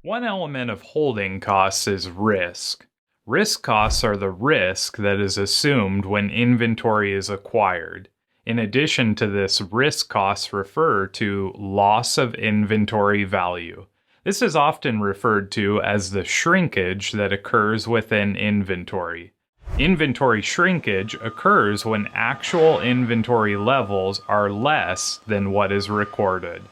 One element of holding costs is risk. Risk costs are the risk that is assumed when inventory is acquired. In addition to this, risk costs refer to loss of inventory value. This is often referred to as the shrinkage that occurs within inventory. Inventory shrinkage occurs when actual inventory levels are less than what is recorded.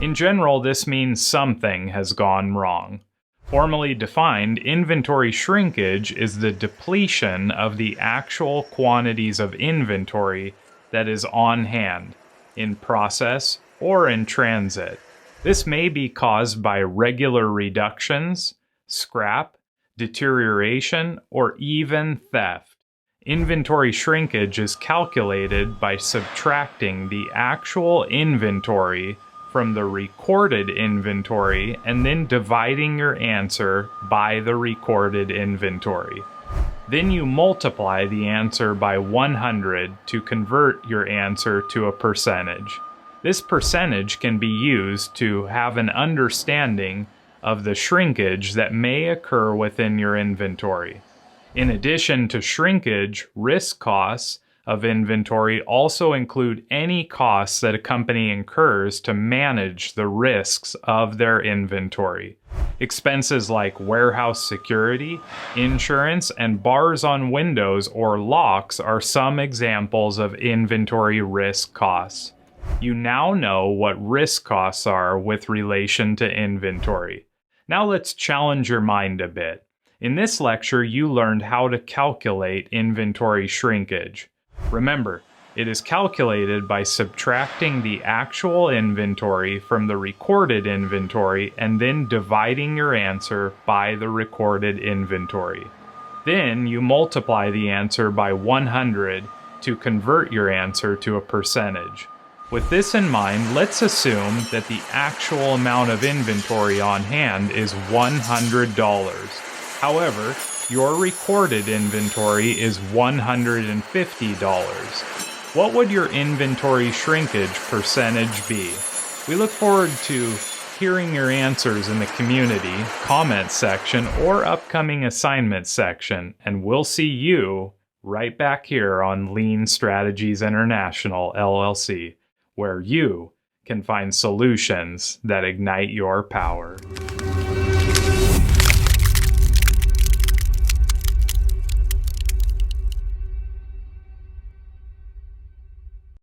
In general, this means something has gone wrong. Formally defined, inventory shrinkage is the depletion of the actual quantities of inventory that is on hand, in process, or in transit. This may be caused by regular reductions, scrap, deterioration, or even theft. Inventory shrinkage is calculated by subtracting the actual inventory from the recorded inventory and then dividing your answer by the recorded inventory. Then you multiply the answer by 100 to convert your answer to a percentage. This percentage can be used to have an understanding of the shrinkage that may occur within your inventory. In addition to shrinkage, risk costs of inventory also include any costs that a company incurs to manage the risks of their inventory. Expenses like warehouse security, insurance, and bars on windows or locks are some examples of inventory risk costs. You now know what risk costs are with relation to inventory. Now let's challenge your mind a bit. In this lecture, you learned how to calculate inventory shrinkage. Remember, it is calculated by subtracting the actual inventory from the recorded inventory and then dividing your answer by the recorded inventory. Then you multiply the answer by 100 to convert your answer to a percentage. With this in mind, let's assume that the actual amount of inventory on hand is $100. However, your recorded inventory is $150. What would your inventory shrinkage percentage be? We look forward to hearing your answers in the community, comment section, or upcoming assignment section, and we'll see you right back here on Lean Strategies International LLC, where you can find solutions that ignite your power.